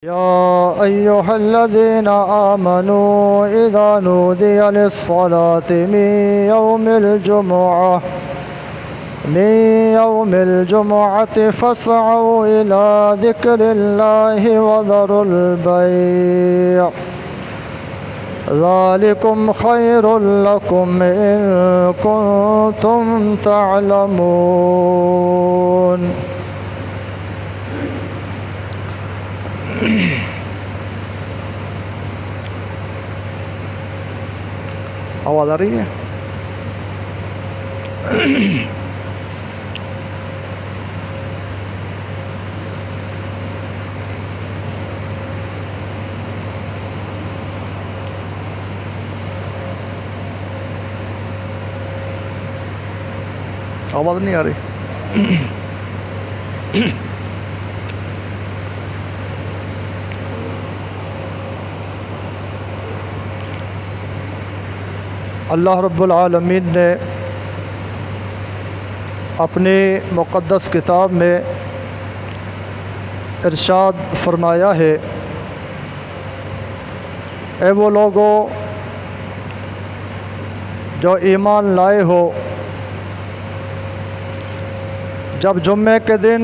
يا أيها الذين آمنوا إذا نودي للصلاة من يوم الجمعة فاسعوا إلى ذكر الله وذروا البيع ذلكم خير لكم إن كنتم تعلمون۔ آواز آ رہی ہے؟ آواز نہیں آ رہی؟ اللہ رب العالمین نے اپنی مقدس کتاب میں ارشاد فرمایا ہے، اے وہ لوگوں جو ایمان لائے ہو، جب جمعے کے دن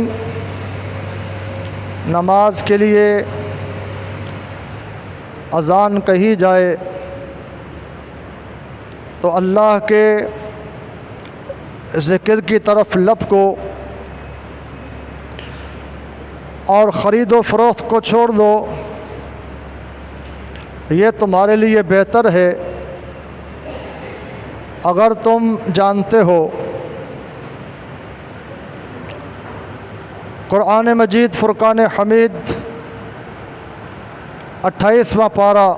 نماز کے لیے اذان کہی جائے تو اللہ کے ذکر کی طرف لب کو اور خرید و فروخت کو چھوڑ دو، یہ تمہارے لیے بہتر ہے اگر تم جانتے ہو۔ قرآن مجید فرقان حمید 28واں پارہ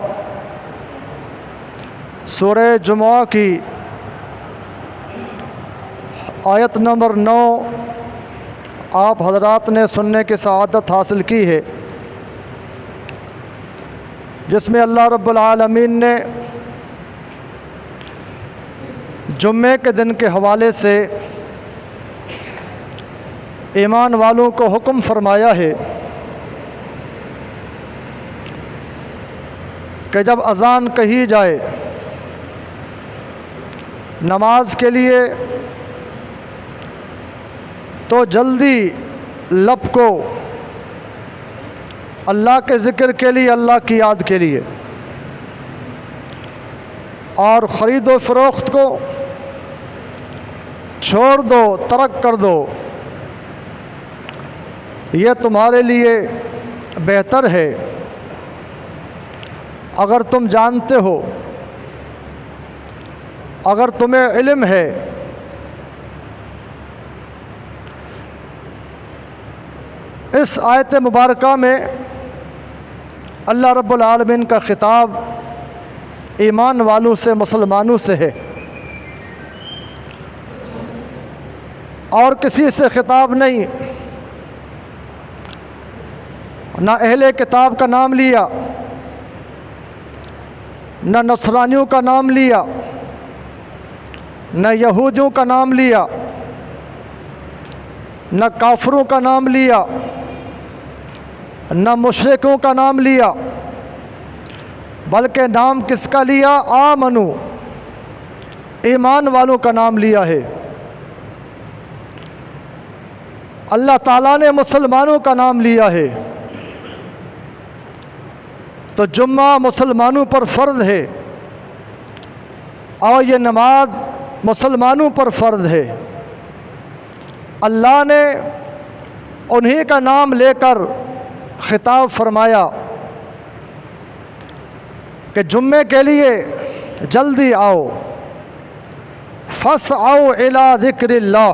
سورہ جمعہ کی آیت نمبر 9 آپ حضرات نے سننے کی سعادت حاصل کی ہے، جس میں اللہ رب العالمین نے جمعے کے دن کے حوالے سے ایمان والوں کو حکم فرمایا ہے کہ جب اذان کہی جائے نماز کے لیے تو جلدی لب کو اللہ کے ذکر کے لیے، اللہ کی یاد کے لیے، اور خرید و فروخت کو چھوڑ دو، ترک کر دو، یہ تمہارے لیے بہتر ہے اگر تم جانتے ہو، اگر تمہیں علم ہے۔ اس آیت مبارکہ میں اللہ رب العالمین کا خطاب ایمان والوں سے، مسلمانوں سے ہے، اور کسی سے خطاب نہیں۔ نہ اہل کتاب کا نام لیا، نہ نصرانیوں کا نام لیا، نہ یہودیوں کا نام لیا، نہ کافروں کا نام لیا، نہ مشرکوں کا نام لیا، بلکہ نام کس کا لیا؟ آمنو، ایمان والوں کا نام لیا ہے۔ اللہ تعالیٰ نے مسلمانوں کا نام لیا ہے، تو جمعہ مسلمانوں پر فرض ہے اور یہ نماز مسلمانوں پر فرض ہے۔ اللہ نے انہی کا نام لے کر خطاب فرمایا کہ جمعے کے لیے جلدی آؤ، فاسعوا الی ذکر اللہ۔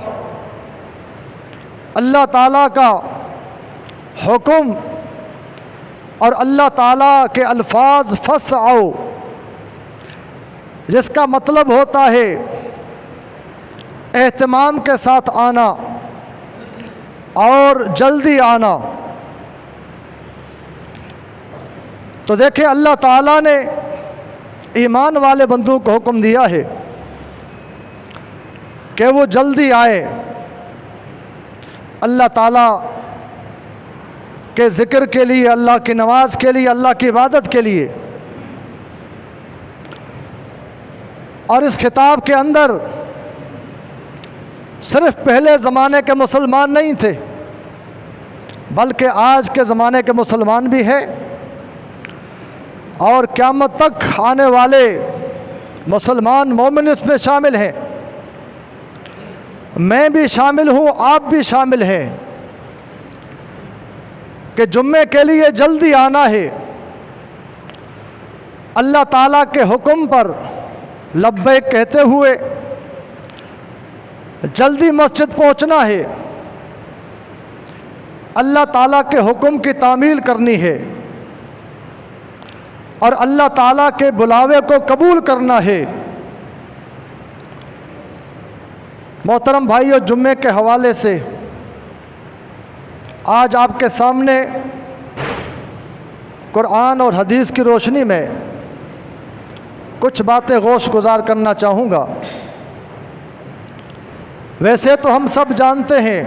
اللہ تعالیٰ کا حکم اور اللہ تعالیٰ کے الفاظ فاسعوا، جس کا مطلب ہوتا ہے اہتمام کے ساتھ آنا اور جلدی آنا۔ تو دیکھیں اللہ تعالیٰ نے ایمان والے بندوں کو حکم دیا ہے کہ وہ جلدی آئے۔ اللہ تعالیٰ کے ذکر کے لیے، اللہ کی نماز کے لیے، اللہ کی عبادت کے لیے۔ اور اس خطاب کے اندر صرف پہلے زمانے کے مسلمان نہیں تھے، بلکہ آج کے زمانے کے مسلمان بھی ہیں، اور قیامت تک آنے والے مسلمان مومن اس میں شامل ہیں۔ میں بھی شامل ہوں، آپ بھی شامل ہیں کہ جمعے کے لیے جلدی آنا ہے، اللہ تعالیٰ کے حکم پر لبیک کہتے ہوئے جلدی مسجد پہنچنا ہے، اللہ تعالیٰ کے حکم کی تعمیل کرنی ہے، اور اللہ تعالیٰ کے بلاوے کو قبول کرنا ہے۔ محترم بھائیو، جمعے کے حوالے سے آج آپ کے سامنے قرآن اور حدیث کی روشنی میں کچھ باتیں گوش گزار کرنا چاہوں گا۔ ویسے تو ہم سب جانتے ہیں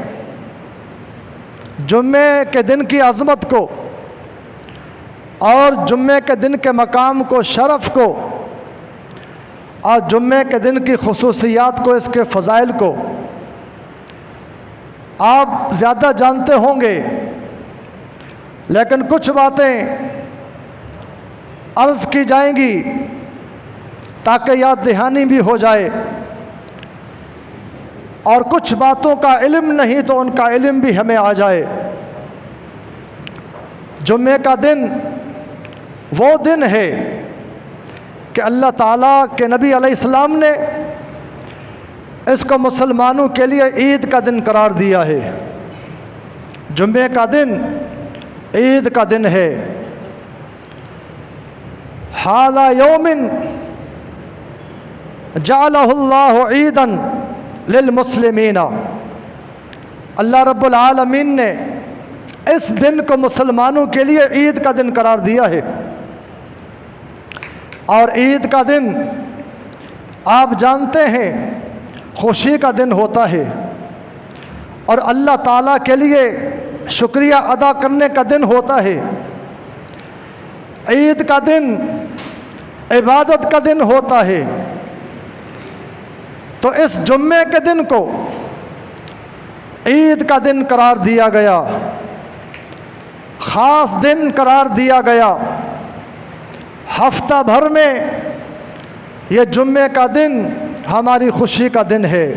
جمعے کے دن کی عظمت کو، اور جمعے کے دن کے مقام کو، شرف کو، اور جمعے کے دن کی خصوصیات کو، اس کے فضائل کو آپ زیادہ جانتے ہوں گے، لیکن کچھ باتیں عرض کی جائیں گی تاکہ یاد دہانی بھی ہو جائے، اور کچھ باتوں کا علم نہیں تو ان کا علم بھی ہمیں آ جائے۔ جمعے کا دن وہ دن ہے کہ اللہ تعالیٰ کے نبی علیہ السلام نے اس کو مسلمانوں کے لیے عید کا دن قرار دیا ہے۔ جمعے کا دن عید کا دن ہے۔ ھذا یوم جعلہ اللہ عیدا للمسلمین، اللہ رب العالمین نے اس دن کو مسلمانوں کے لیے عید کا دن قرار دیا ہے۔ اور عید کا دن آپ جانتے ہیں خوشی کا دن ہوتا ہے، اور اللہ تعالیٰ کے لیے شکریہ ادا کرنے کا دن ہوتا ہے۔ عید کا دن عبادت کا دن ہوتا ہے۔ تو اس جمعے کے دن کو عید کا دن قرار دیا گیا، خاص دن قرار دیا گیا۔ ہفتہ بھر میں یہ جمعے کا دن ہماری خوشی کا دن ہے،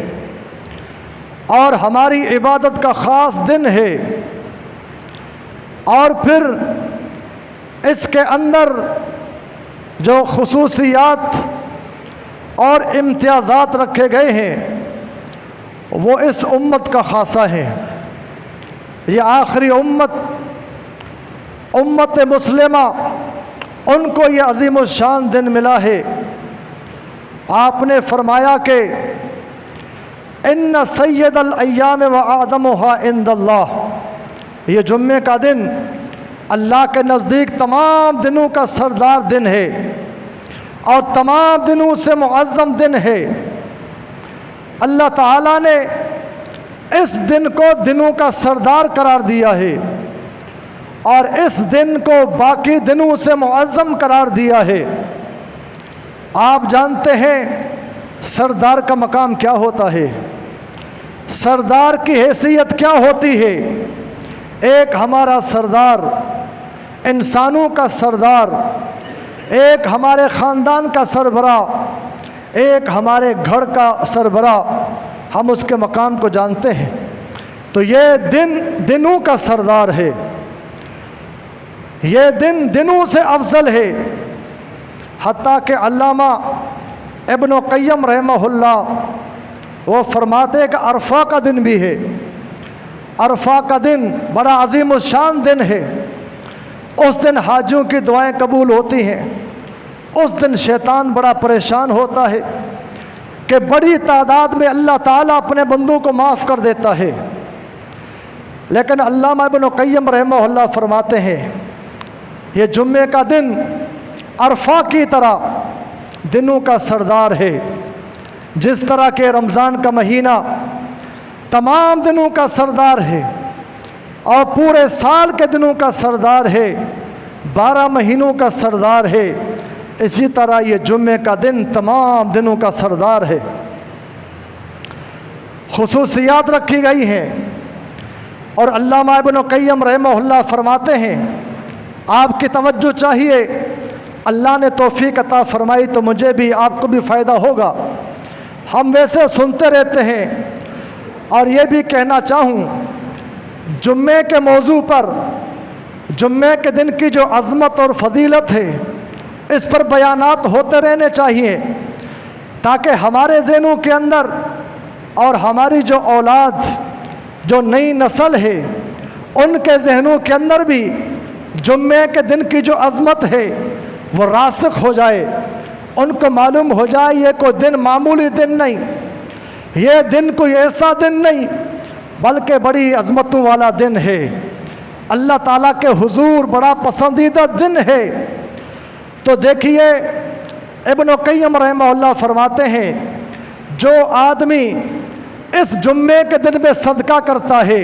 اور ہماری عبادت کا خاص دن ہے، اور پھر اس کے اندر جو خصوصیات اور امتیازات رکھے گئے ہیں وہ اس امت کا خاصہ ہے۔ یہ آخری امت مسلمہ، ان کو یہ عظیم الشان دن ملا ہے۔ آپ نے فرمایا کہ ان سید الایام و اعظمها عند اللہ، یہ جمعے کا دن اللہ کے نزدیک تمام دنوں کا سردار دن ہے، اور تمام دنوں سے معظم دن ہے۔ اللہ تعالیٰ نے اس دن کو دنوں کا سردار قرار دیا ہے، اور اس دن کو باقی دنوں سے معظم قرار دیا ہے۔ آپ جانتے ہیں سردار کا مقام کیا ہوتا ہے، سردار کی حیثیت کیا ہوتی ہے۔ ایک ہمارا سردار، انسانوں کا سردار، ایک ہمارے خاندان کا سربراہ، ایک ہمارے گھر کا سربراہ، ہم اس کے مقام کو جانتے ہیں۔ تو یہ دن دنوں کا سردار ہے، یہ دن دنوں سے افضل ہے۔ حتیٰ کہ علامہ ابن قیم رحمہ اللہ وہ فرماتے کہ عرفہ کا دن بھی ہے۔ عرفہ کا دن بڑا عظیم الشان دن ہے۔ اس دن حاجیوں کی دعائیں قبول ہوتی ہیں۔ اس دن شیطان بڑا پریشان ہوتا ہے کہ بڑی تعداد میں اللہ تعالیٰ اپنے بندوں کو معاف کر دیتا ہے، لیکن علامہ ابن قیم رحمہ اللہ فرماتے ہیں یہ جمعے کا دن عرفہ کی طرح دنوں کا سردار ہے۔ جس طرح کہ رمضان کا مہینہ تمام دنوں کا سردار ہے، اور پورے سال کے دنوں کا سردار ہے، 12 مہینوں کا سردار ہے، اسی طرح یہ جمعے کا دن تمام دنوں کا سردار ہے۔ خصوصیات رکھی گئی ہیں، اور علامہ ابن القیم رحمہ اللہ فرماتے ہیں آپ کی توجہ چاہیے، اللہ نے توفیق عطا فرمائی تو مجھے بھی آپ کو بھی فائدہ ہوگا۔ ہم ویسے سنتے رہتے ہیں، اور یہ بھی کہنا چاہوں جمعے کے موضوع پر، جمعے کے دن کی جو عظمت اور فضیلت ہے اس پر بیانات ہوتے رہنے چاہیے، تاکہ ہمارے ذہنوں کے اندر اور ہماری جو اولاد، جو نئی نسل ہے، ان کے ذہنوں کے اندر بھی جمعے کے دن کی جو عظمت ہے وہ راسخ ہو جائے، ان کو معلوم ہو جائے یہ کوئی دن معمولی دن نہیں، یہ دن کوئی ایسا دن نہیں بلکہ بڑی عظمتوں والا دن ہے، اللہ تعالیٰ کے حضور بڑا پسندیدہ دن ہے۔ تو دیکھیے ابن القیم رحمہ اللہ فرماتے ہیں جو آدمی اس جمعے کے دن میں صدقہ کرتا ہے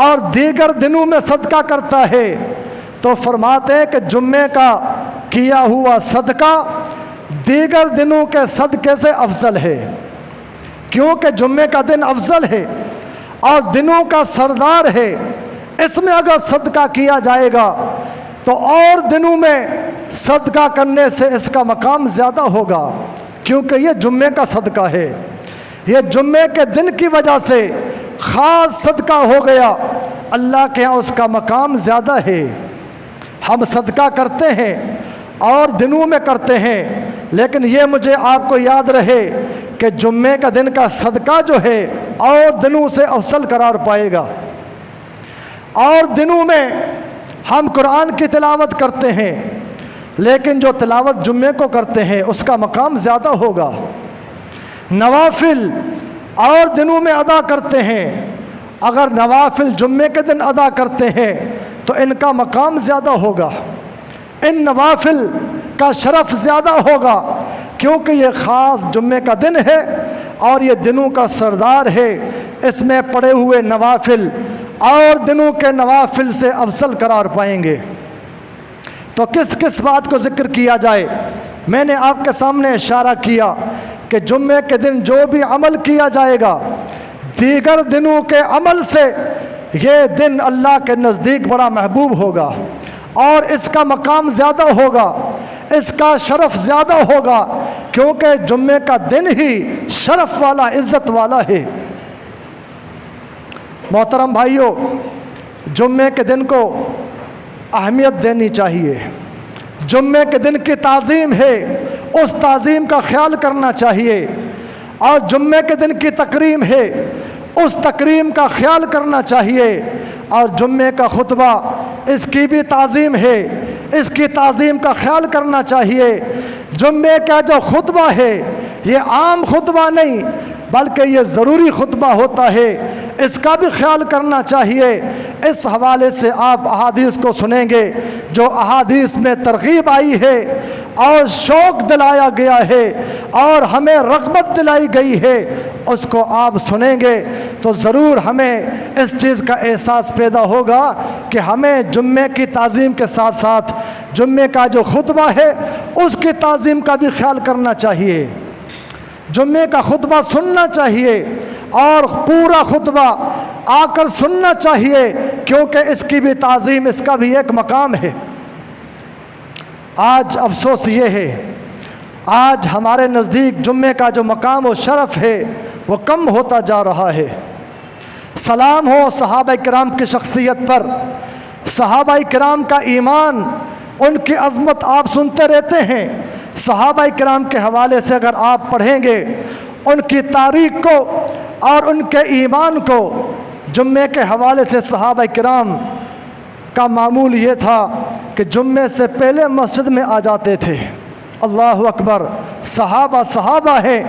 اور دیگر دنوں میں صدقہ کرتا ہے تو فرماتے ہیں کہ جمعے کا کیا ہوا صدقہ دیگر دنوں کے صدقے سے افضل ہے، کیونکہ جمعے کا دن افضل ہے اور دنوں کا سردار ہے، اس میں اگر صدقہ کیا جائے گا تو اور دنوں میں صدقہ کرنے سے اس کا مقام زیادہ ہوگا، کیونکہ یہ جمعے کا صدقہ ہے، یہ جمعے کے دن کی وجہ سے خاص صدقہ ہو گیا، اللہ کے ہاں اس کا مقام زیادہ ہے۔ ہم صدقہ کرتے ہیں اور دنوں میں کرتے ہیں، لیکن یہ مجھے آپ کو یاد رہے کہ جمعے کا دن کا صدقہ جو ہے اور دنوں سے افضل قرار پائے گا۔ اور دنوں میں ہم قرآن کی تلاوت کرتے ہیں، لیکن جو تلاوت جمعے کو کرتے ہیں اس کا مقام زیادہ ہوگا۔ نوافل اور دنوں میں ادا کرتے ہیں، اگر نوافل جمعے کے دن ادا کرتے ہیں تو ان کا مقام زیادہ ہوگا، ان نوافل کا شرف زیادہ ہوگا، کیونکہ یہ خاص جمعے کا دن ہے اور یہ دنوں کا سردار ہے، اس میں پڑے ہوئے نوافل اور دنوں کے نوافل سے افضل قرار پائیں گے۔ تو کس کس بات کو ذکر کیا جائے؟ میں نے آپ کے سامنے اشارہ کیا کہ جمعے کے دن جو بھی عمل کیا جائے گا دیگر دنوں کے عمل سے یہ دن اللہ کے نزدیک بڑا محبوب ہوگا اور اس کا مقام زیادہ ہوگا، اس کا شرف زیادہ ہوگا، کیونکہ جمعے کا دن ہی شرف والا، عزت والا ہے۔ محترم بھائیوں، جمعے کے دن کو اہمیت دینی چاہیے، جمعے کے دن کی تعظیم ہے اس تعظیم کا خیال کرنا چاہیے، اور جمعے کے دن کی تکریم ہے اس تکریم کا خیال کرنا چاہیے، اور جمعے کا خطبہ اس کی بھی تعظیم ہے، اس کی تعظیم کا خیال کرنا چاہیے۔ جمعے کا جو خطبہ ہے یہ عام خطبہ نہیں بلکہ یہ ضروری خطبہ ہوتا ہے، اس کا بھی خیال کرنا چاہیے۔ اس حوالے سے آپ احادیث کو سنیں گے، جو احادیث میں ترغیب آئی ہے اور شوق دلایا گیا ہے اور ہمیں رغبت دلائی گئی ہے، اس کو آپ سنیں گے تو ضرور ہمیں اس چیز کا احساس پیدا ہوگا کہ ہمیں جمعے کی تعظیم کے ساتھ ساتھ جمعے کا جو خطبہ ہے اس کی تعظیم کا بھی خیال کرنا چاہیے، جمعے کا خطبہ سننا چاہیے اور پورا خطبہ آ کر سننا چاہیے، کیونکہ اس کی بھی تعظیم، اس کا بھی ایک مقام ہے۔ آج افسوس یہ ہے، آج ہمارے نزدیک جمعے کا جو مقام و شرف ہے وہ کم ہوتا جا رہا ہے۔ سلام ہو صحابہ کرام کی شخصیت پر، صحابہ کرام کا ایمان، ان کی عظمت آپ سنتے رہتے ہیں۔ صحابہ کرام کے حوالے سے اگر آپ پڑھیں گے ان کی تاریخ کو اور ان کے ایمان کو، جمعے کے حوالے سے صحابہ کرام کا معمول یہ تھا کہ جمعے سے پہلے مسجد میں آ جاتے تھے۔ اللہ اکبر، صحابہ ہیں،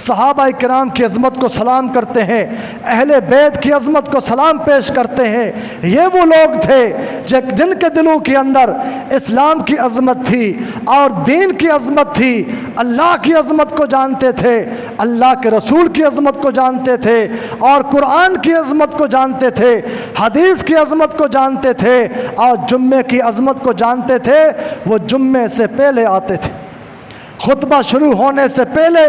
صحابہ کرام کی عظمت کو سلام کرتے ہیں، اہل بیت کی عظمت کو سلام پیش کرتے ہیں۔ یہ وہ لوگ تھے جن کے دلوں کے اندر اسلام کی عظمت تھی اور دین کی عظمت تھی، اللہ کی عظمت کو جانتے تھے، اللہ کے رسول کی عظمت کو جانتے تھے اور قرآن کی عظمت کو جانتے تھے، حدیث کی عظمت کو جانتے تھے اور جمعے کی عظمت کو جانتے تھے۔ وہ جمعے سے پہلے آتے تھے، خطبہ شروع ہونے سے پہلے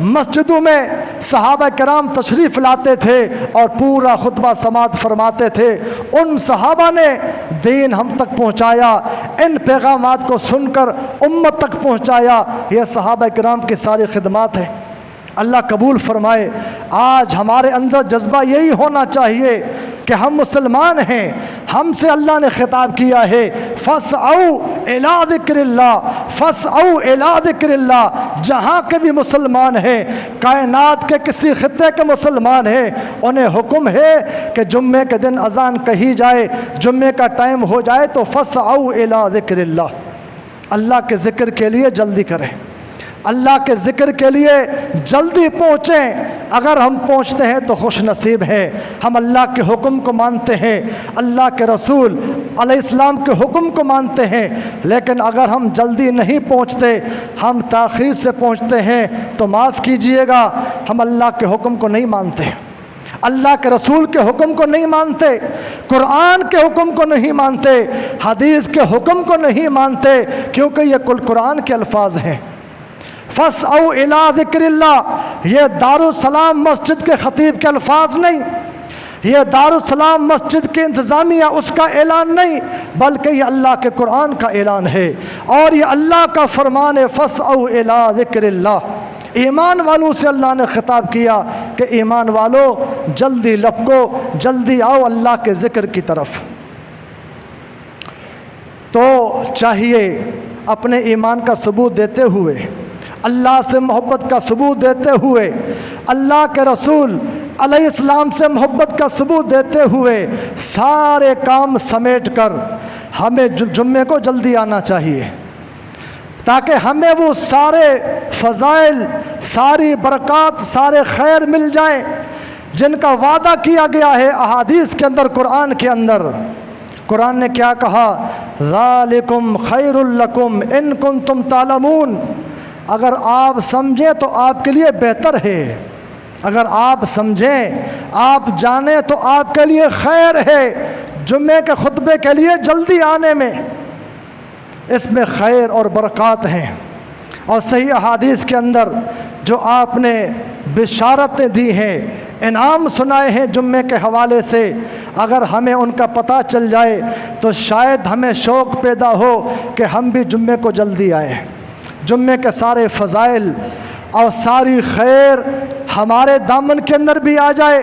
مسجدوں میں صحابہ کرام تشریف لاتے تھے اور پورا خطبہ سماعت فرماتے تھے۔ ان صحابہ نے دین ہم تک پہنچایا، ان پیغامات کو سن کر امت تک پہنچایا۔ یہ صحابہ کرام کی ساری خدمات ہیں، اللہ قبول فرمائے۔ آج ہمارے اندر جذبہ یہی ہونا چاہیے کہ ہم مسلمان ہیں، ہم سے اللہ نے خطاب کیا ہے فَاسْعَوْا إِلَىٰ ذِكْرِ اللَّهِ فَاسْعَوْا إِلَىٰ ذِكْرِ اللَّهِ۔ جہاں کے بھی مسلمان ہیں، کائنات کے کسی خطے کے مسلمان ہیں، انہیں حکم ہے کہ جمعے کے دن اذان کہی جائے، جمعے کا ٹائم ہو جائے تو فَاسْعَوْا إِلَىٰ ذِكْرِ اللَّهِ، اللہ کے ذکر کے لیے جلدی کریں، اللہ کے ذکر کے لیے جلدی پہنچیں۔ اگر ہم پہنچتے ہیں تو خوش نصیب ہیں، ہم اللہ کے حکم کو مانتے ہیں، اللہ کے رسول علیہ السلام کے حکم کو مانتے ہیں۔ لیکن اگر ہم جلدی نہیں پہنچتے، ہم تاخیر سے پہنچتے ہیں تو معاف کیجئے گا، ہم اللہ کے حکم کو نہیں مانتے، اللہ کے رسول کے حکم کو نہیں مانتے، قرآن کے حکم کو نہیں مانتے، حدیث کے حکم کو نہیں مانتے، کیونکہ یہ کل قرآن کے الفاظ ہیں۔ فَاسْعَوْا إِلَىٰ ذِكْرِ اللَّهِ، یہ دارالسلام مسجد کے خطیب کے الفاظ نہیں، یہ دارالسلام مسجد کے انتظامیہ اس کا اعلان نہیں، بلکہ یہ اللہ کے قرآن کا اعلان ہے اور یہ اللہ کا فرمان ہے فَاسْعَوْا إِلَىٰ ذِكْرِ اللَّهِ۔ ایمان والوں سے اللہ نے خطاب کیا کہ ایمان والو جلدی لپکو، جلدی آؤ اللہ کے ذکر کی طرف۔ تو چاہیے اپنے ایمان کا ثبوت دیتے ہوئے، اللہ سے محبت کا ثبوت دیتے ہوئے، اللہ کے رسول علیہ السلام سے محبت کا ثبوت دیتے ہوئے سارے کام سمیٹ کر ہمیں جمعے کو جلدی آنا چاہیے، تاکہ ہمیں وہ سارے فضائل، ساری برکات، سارے خیر مل جائیں جن کا وعدہ کیا گیا ہے احادیث کے اندر، قرآن کے اندر۔ قرآن نے کیا کہا؟ ذالکم خیر لکم ان کنتم تعلمون، اگر آپ سمجھیں تو آپ کے لیے بہتر ہے، اگر آپ سمجھیں، آپ جانیں تو آپ کے لیے خیر ہے۔ جمعے کے خطبے کے لیے جلدی آنے میں اس میں خیر اور برکات ہیں، اور صحیح احادیث کے اندر جو آپ نے بشارتیں دی ہیں، انعام سنائے ہیں جمعے کے حوالے سے، اگر ہمیں ان کا پتہ چل جائے تو شاید ہمیں شوق پیدا ہو کہ ہم بھی جمعے کو جلدی آئیں، جمعے کے سارے فضائل اور ساری خیر ہمارے دامن کے اندر بھی آ جائے،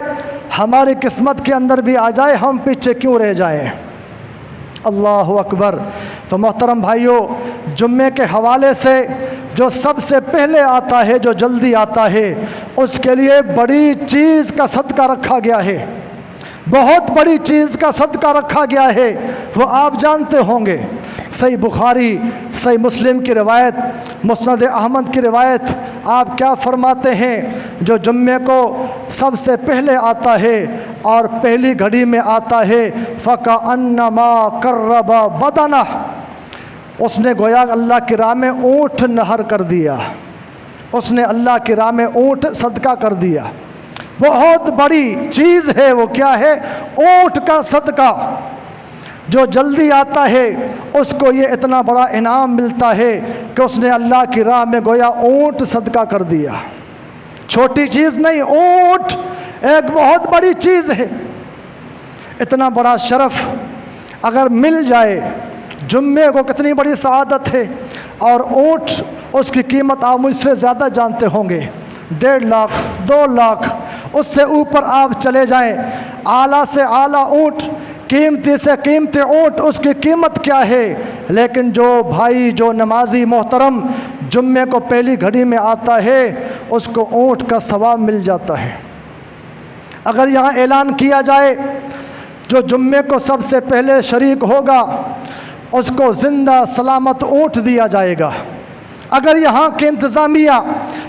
ہماری قسمت کے اندر بھی آ جائے، ہم پیچھے کیوں رہ جائیں۔ اللہ اکبر۔ تو محترم بھائیوں، جمعے کے حوالے سے جو سب سے پہلے آتا ہے، جو جلدی آتا ہے، اس کے لیے بڑی چیز کا صدقہ رکھا گیا ہے، بہت بڑی چیز کا صدقہ رکھا گیا ہے، وہ آپ جانتے ہوں گے۔ صحیح بخاری، صحیح مسلم کی روایت، مسند احمد کی روایت، آپ کیا فرماتے ہیں؟ جو جمعے کو سب سے پہلے آتا ہے اور پہلی گھڑی میں آتا ہے، فَكَأَنَّمَا قَرَّبَ بَدَنَهُ، اس نے گویا اللہ کی راہ میں اونٹ نہر کر دیا، اس نے اللہ کی راہ میں اونٹ صدقہ کر دیا۔ بہت بڑی چیز ہے وہ، کیا ہے؟ اونٹ کا صدقہ۔ جو جلدی آتا ہے اس کو یہ اتنا بڑا انعام ملتا ہے کہ اس نے اللہ کی راہ میں گویا اونٹ صدقہ کر دیا۔ چھوٹی چیز نہیں، اونٹ ایک بہت بڑی چیز ہے۔ اتنا بڑا شرف اگر مل جائے، جمعے کو کتنی بڑی سعادت ہے، اور اونٹ اس کی قیمت آپ مجھ سے زیادہ جانتے ہوں گے، 1.5 لاکھ 2 لاکھ، اس سے اوپر آپ چلے جائیں، اعلیٰ سے اعلیٰ اونٹ، قیمتی سے قیمتی اونٹ، اس کی قیمت کیا ہے؟ لیکن جو بھائی، جو نمازی محترم جمعے کو پہلی گھڑی میں آتا ہے، اس کو اونٹ کا ثواب مل جاتا ہے۔ اگر یہاں اعلان کیا جائے جو جمعے کو سب سے پہلے شریک ہوگا اس کو زندہ سلامت اونٹ دیا جائے گا، اگر یہاں کے انتظامیہ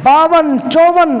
52, 54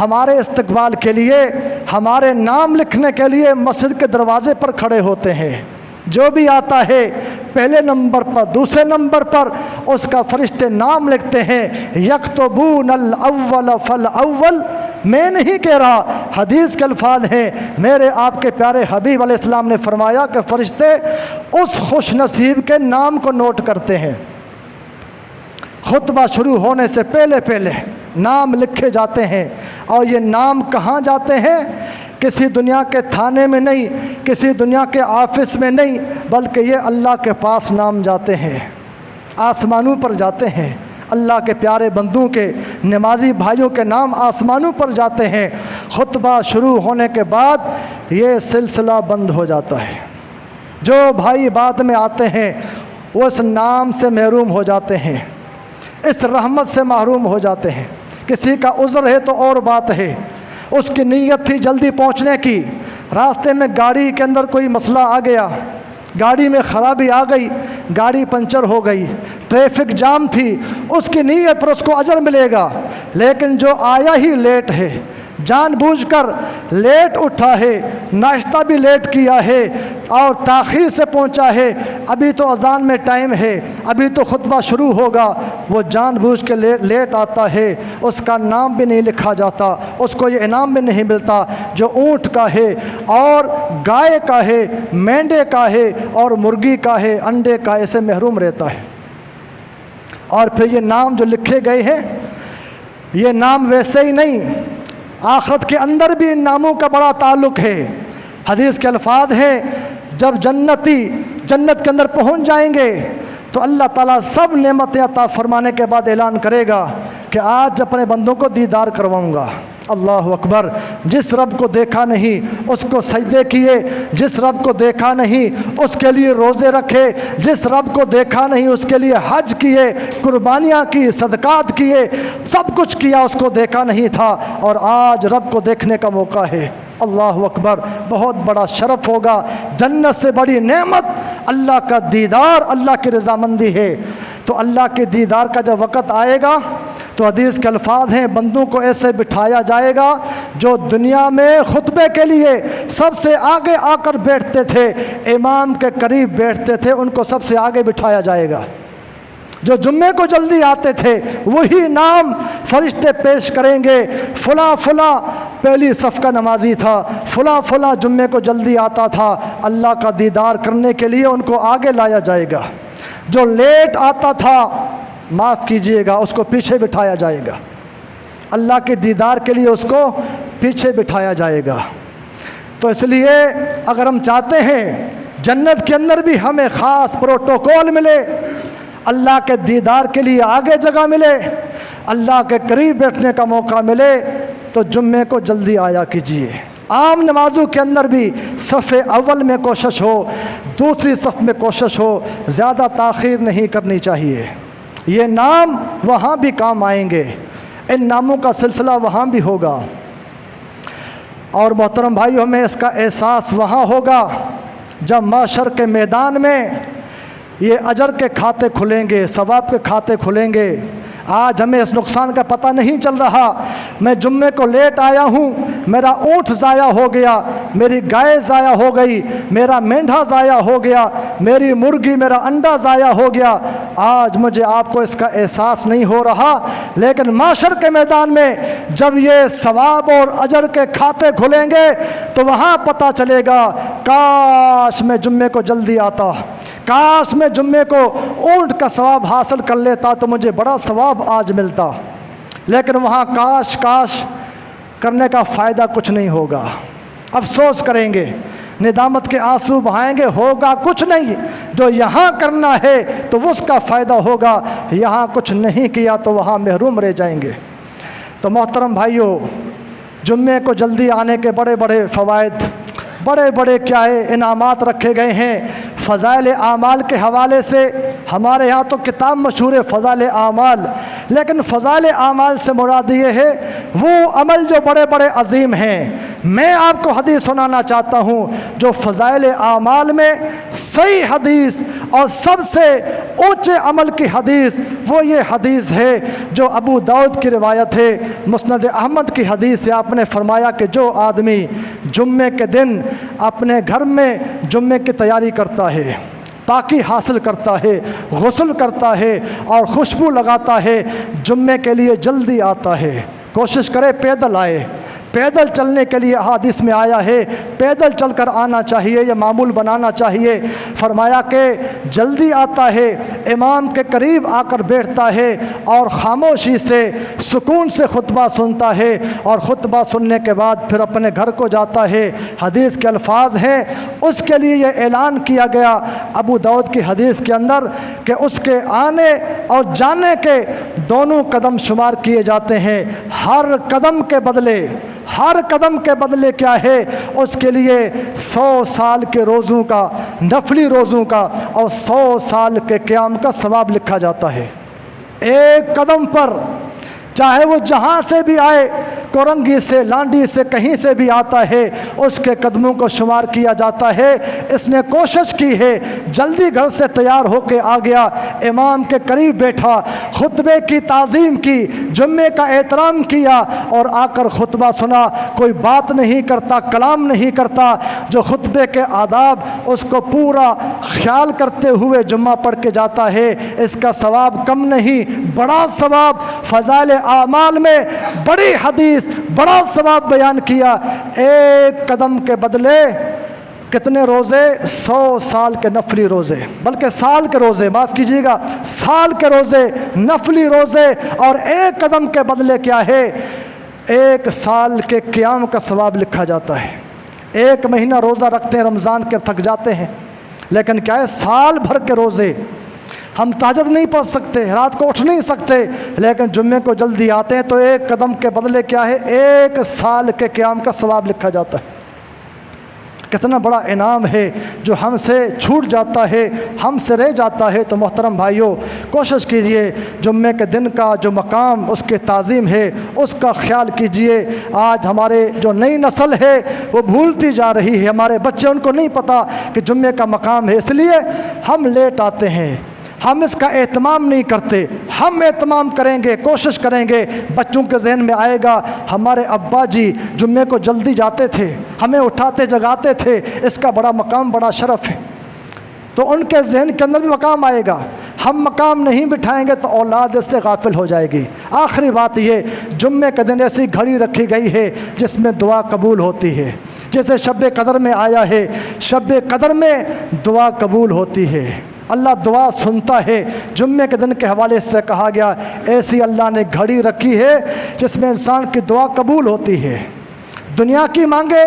ہمارے استقبال کے لیے، ہمارے نام لکھنے کے لیے مسجد کے دروازے پر کھڑے ہوتے ہیں۔ جو بھی آتا ہے پہلے نمبر پر، دوسرے نمبر پر اس کا فرشتے نام لکھتے ہیں۔ یکتبون الاول فالاول، میں نہیں کہہ رہا، حدیث کے الفاظ ہیں، میرے آپ کے پیارے حبیب علیہ السلام نے فرمایا کہ فرشتے اس خوش نصیب کے نام کو نوٹ کرتے ہیں۔ خطبہ شروع ہونے سے پہلے نام لکھے جاتے ہیں، اور یہ نام کہاں جاتے ہیں؟ کسی دنیا کے تھانے میں نہیں، کسی دنیا کے آفس میں نہیں، بلکہ یہ اللہ کے پاس نام جاتے ہیں، آسمانوں پر جاتے ہیں۔ اللہ کے پیارے بندوں کے، نمازی بھائیوں کے نام آسمانوں پر جاتے ہیں۔ خطبہ شروع ہونے کے بعد یہ سلسلہ بند ہو جاتا ہے۔ جو بھائی بعد میں آتے ہیں وہ اس نام سے محروم ہو جاتے ہیں، اس رحمت سے محروم ہو جاتے ہیں۔ کسی کا عذر ہے تو اور بات ہے، اس کی نیت تھی جلدی پہنچنے کی، راستے میں گاڑی کے اندر کوئی مسئلہ آ گیا، گاڑی میں خرابی آ گئی، گاڑی پنچر ہو گئی، ٹریفک جام تھی، اس کی نیت پر اس کو اجر ملے گا۔ لیکن جو آیا ہی لیٹ ہے، جان بوجھ کر لیٹ اٹھا ہے، ناشتہ بھی لیٹ کیا ہے اور تاخیر سے پہنچا ہے، ابھی تو اذان میں ٹائم ہے، ابھی تو خطبہ شروع ہوگا، وہ جان بوجھ کے لیٹ آتا ہے، اس کا نام بھی نہیں لکھا جاتا، اس کو یہ انعام بھی نہیں ملتا جو اونٹ کا ہے اور گائے کا ہے، مینڈے کا ہے اور مرغی کا ہے، انڈے کا، ایسے محروم رہتا ہے۔ اور پھر یہ نام جو لکھے گئے ہیں، یہ نام ویسے ہی نہیں، آخرت کے اندر بھی ان ناموں کا بڑا تعلق ہے۔ حدیث کے الفاظ ہیں، جب جنتی جنت کے اندر پہنچ جائیں گے تو اللہ تعالیٰ سب نعمتیں عطا فرمانے کے بعد اعلان کرے گا کہ آج اپنے بندوں کو دیدار کرواؤں گا۔ اللہ اکبر! جس رب کو دیکھا نہیں اس کو سجدے کیے، جس رب کو دیکھا نہیں اس کے لیے روزے رکھے، جس رب کو دیکھا نہیں اس کے لیے حج کیے، قربانیاں کی، صدقات کیے، سب کچھ کیا، اس کو دیکھا نہیں تھا اور آج رب کو دیکھنے کا موقع ہے۔ اللہ اکبر! بہت بڑا شرف ہوگا، جنت سے بڑی نعمت اللہ کا دیدار، اللہ کی رضامندی ہے۔ تو اللہ کے دیدار کا جب وقت آئے گا تو حدیث کے الفاظ ہیں، بندوں کو ایسے بٹھایا جائے گا جو دنیا میں خطبے کے لیے سب سے آگے آ کر بیٹھتے تھے، امام کے قریب بیٹھتے تھے، ان کو سب سے آگے بٹھایا جائے گا۔ جو جمعے کو جلدی آتے تھے وہی نام فرشتے پیش کریں گے، فلاں فلاں پہلی صف کا نمازی تھا، فلاں فلاں جمعے کو جلدی آتا تھا، اللہ کا دیدار کرنے کے لیے ان کو آگے لایا جائے گا۔ جو لیٹ آتا تھا، معاف کیجئے گا، اس کو پیچھے بٹھایا جائے گا، اللہ کے دیدار کے لیے اس کو پیچھے بٹھایا جائے گا۔ تو اس لیے اگر ہم چاہتے ہیں جنت کے اندر بھی ہمیں خاص پروٹوکول ملے، اللہ کے دیدار کے لیے آگے جگہ ملے، اللہ کے قریب بیٹھنے کا موقع ملے، تو جمعے کو جلدی آیا کیجئے۔ عام نمازوں کے اندر بھی صف اول میں کوشش ہو، دوسری صف میں کوشش ہو، زیادہ تاخیر نہیں کرنی چاہیے۔ یہ نام وہاں بھی کام آئیں گے، ان ناموں کا سلسلہ وہاں بھی ہوگا۔ اور محترم بھائیو، ہمیں اس کا احساس وہاں ہوگا جب محشر کے میدان میں یہ اجر کے کھاتے کھلیں گے، ثواب کے کھاتے کھلیں گے۔ آج ہمیں اس نقصان کا پتہ نہیں چل رہا، میں جمعے کو لیٹ آیا ہوں، میرا اونٹ ضائع ہو گیا، میری گائے ضائع ہو گئی، میرا مینڈھا ضائع ہو گیا، میری مرغی، میرا انڈا ضائع ہو گیا۔ آج مجھے آپ کو اس کا احساس نہیں ہو رہا، لیکن محشر کے میدان میں جب یہ ثواب اور اجر کے کھاتے کھلیں گے تو وہاں پتہ چلے گا، کاش میں جمعے کو جلدی آتا، کاش میں جمعے کو اونٹ کا ثواب حاصل کر لیتا تو مجھے بڑا ثواب آج ملتا۔ لیکن وہاں کاش کاش کرنے کا فائدہ کچھ نہیں ہوگا، افسوس کریں گے، ندامت کے آنسو بہائیں گے، ہوگا کچھ نہیں۔ جو یہاں کرنا ہے تو اس کا فائدہ ہوگا، یہاں کچھ نہیں کیا تو وہاں محروم رہ جائیں گے۔ تو محترم بھائیو، جمعے کو جلدی آنے کے بڑے بڑے فوائد، بڑے بڑے کیا ہے انعامات رکھے گئے ہیں۔ فضائل اعمال کے حوالے سے ہمارے یہاں تو کتاب مشہور ہے فضائل اعمال، لیکن فضائل اعمال سے مراد یہ ہے وہ عمل جو بڑے بڑے عظیم ہیں۔ میں آپ کو حدیث سنانا چاہتا ہوں جو فضائل اعمال میں صحیح حدیث اور سب سے اونچے عمل کی حدیث وہ یہ حدیث ہے جو ابو داؤد کی روایت ہے، مسند احمد کی حدیث ہے۔ آپ نے فرمایا کہ جو آدمی جمعے کے دن اپنے گھر میں جمعے کی تیاری کرتا ہے، پاکی حاصل کرتا ہے، غسل کرتا ہے اور خوشبو لگاتا ہے، جمعے کے لیے جلدی آتا ہے، کوشش کرے پیدل آئے۔ پیدل چلنے کے لیے حدیث میں آیا ہے پیدل چل کر آنا چاہیے، یہ معمول بنانا چاہیے۔ فرمایا کہ جلدی آتا ہے، امام کے قریب آ کر بیٹھتا ہے اور خاموشی سے سکون سے خطبہ سنتا ہے، اور خطبہ سننے کے بعد پھر اپنے گھر کو جاتا ہے۔ حدیث کے الفاظ ہیں اس کے لیے یہ اعلان کیا گیا ابو داؤد کی حدیث کے اندر کہ اس کے آنے اور جانے کے دونوں قدم شمار کیے جاتے ہیں، ہر قدم کے بدلے کیا ہے اس کے لیے 100 سال کے روزوں کا، نفلی روزوں کا اور 100 سال کے قیام کا ثواب لکھا جاتا ہے۔ ایک قدم پر چاہے وہ جہاں سے بھی آئے، کورنگی سے، لانڈی سے، کہیں سے بھی آتا ہے، اس کے قدموں کو شمار کیا جاتا ہے۔ اس نے کوشش کی ہے، جلدی گھر سے تیار ہو کے آ گیا، امام کے قریب بیٹھا، خطبے کی تعظیم کی، جمعے کا احترام کیا اور آ کر خطبہ سنا۔ کوئی بات نہیں کرتا، کلام نہیں کرتا، جو خطبے کے آداب اس کو پورا خیال کرتے ہوئے جمعہ پڑھ کے جاتا ہے، اس کا ثواب کم نہیں، بڑا ثواب۔ فضائل اعمال میں بڑی حدیث، بڑا ثواب بیان کیا۔ ایک قدم کے بدلے کتنے روزے؟ 100 سال کے نفلی روزے، بلکہ سال کے روزے، معاف کیجیے گا، سال کے روزے، نفلی روزے، اور ایک قدم کے بدلے کیا ہے؟ 1 سال کے قیام کا ثواب لکھا جاتا ہے۔ 1 مہینہ روزہ رکھتے ہیں، رمضان کے تھک جاتے ہیں، لیکن کیا ہے سال بھر کے روزے۔ ہم تہجد نہیں پڑھ سکتے، رات کو اٹھ نہیں سکتے، لیکن جمعے کو جلدی آتے ہیں تو 1 قدم کے بدلے کیا ہے؟ 1 سال کے قیام کا ثواب لکھا جاتا ہے۔ کتنا بڑا انعام ہے جو ہم سے چھوٹ جاتا ہے، ہم سے رہ جاتا ہے۔ تو محترم بھائیوں، کوشش کیجئے جمعے کے دن کا جو مقام اس کی تعظیم ہے اس کا خیال کیجئے۔ آج ہمارے جو نئی نسل ہے وہ بھولتی جا رہی ہے، ہمارے بچے ان کو نہیں پتہ کہ جمعے کا مقام ہے، اس لیے ہم لیٹ آتے ہیں، ہم اس کا اہتمام نہیں کرتے۔ ہم اہتمام کریں گے، کوشش کریں گے، بچوں کے ذہن میں آئے گا ہمارے ابا جی جمعے کو جلدی جاتے تھے، ہمیں اٹھاتے جگاتے تھے، اس کا بڑا مقام، بڑا شرف ہے، تو ان کے ذہن کے اندر بھی مقام آئے گا۔ ہم مقام نہیں بٹھائیں گے تو اولاد اس سے غافل ہو جائے گی۔ آخری بات یہ، جمعے کے دن ایسی گھڑی رکھی گئی ہے جس میں دعا قبول ہوتی ہے، جیسے شب قدر میں آیا ہے، شب قدر میں دعا قبول ہوتی ہے، اللہ دعا سنتا ہے۔ جمعے کے دن کے حوالے سے کہا گیا ایسی اللہ نے گھڑی رکھی ہے جس میں انسان کی دعا قبول ہوتی ہے، دنیا کی مانگے،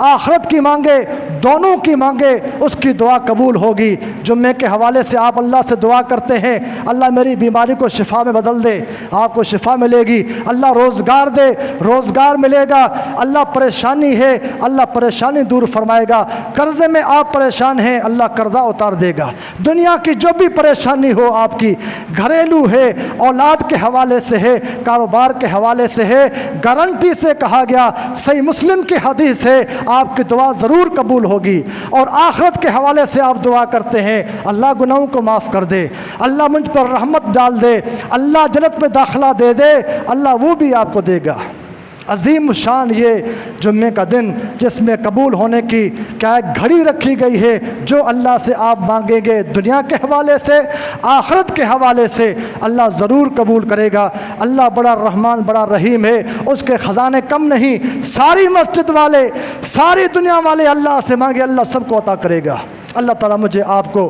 آخرت کی مانگے، دونوں کی مانگے، اس کی دعا قبول ہوگی۔ جمعے کے حوالے سے آپ اللہ سے دعا کرتے ہیں اللہ میری بیماری کو شفا میں بدل دے، آپ کو شفا ملے گی۔ اللہ روزگار دے، روزگار ملے گا۔ اللہ پریشانی ہے، اللہ پریشانی دور فرمائے گا۔ قرضے میں آپ پریشان ہیں، اللہ قرضہ اتار دے گا۔ دنیا کی جو بھی پریشانی ہو آپ کی، گھریلو ہے، اولاد کے حوالے سے ہے، کاروبار کے حوالے سے ہے، گارنٹی سے کہا گیا، صحیح مسلم کی حدیث ہے، آپ کی دعا ضرور قبول ہوگی۔ اور آخرت کے حوالے سے آپ دعا کرتے ہیں اللہ گناہوں کو معاف کر دے، اللہ مجھ پر رحمت ڈال دے، اللہ جنت میں داخلہ دے دے، اللہ وہ بھی آپ کو دے گا۔ عظیم شان یہ جمعے کا دن جس میں قبول ہونے کی کیا ایک گھڑی رکھی گئی ہے، جو اللہ سے آپ مانگیں گے دنیا کے حوالے سے، آخرت کے حوالے سے، اللہ ضرور قبول کرے گا۔ اللہ بڑا رحمان، بڑا رحیم ہے، اس کے خزانے کم نہیں۔ ساری مسجد والے، ساری دنیا والے اللہ سے مانگے، اللہ سب کو عطا کرے گا۔ اللہ تعالیٰ مجھے آپ کو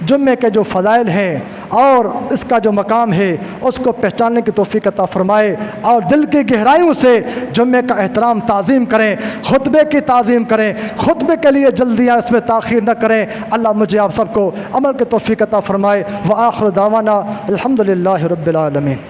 جمعے کے جو فضائل ہیں اور اس کا جو مقام ہے اس کو پہچاننے کی توفیق عطا فرمائے، اور دل کی گہرائیوں سے جمعے کا احترام، تعظیم کریں، خطبے کی تعظیم کریں، خطبے کے لیے جلدیاں اس میں تاخیر نہ کریں۔ اللہ مجھے آپ سب کو عمل کی توفیق عطا فرمائے۔ وآخر دعوانا الحمدللہ رب العالمین۔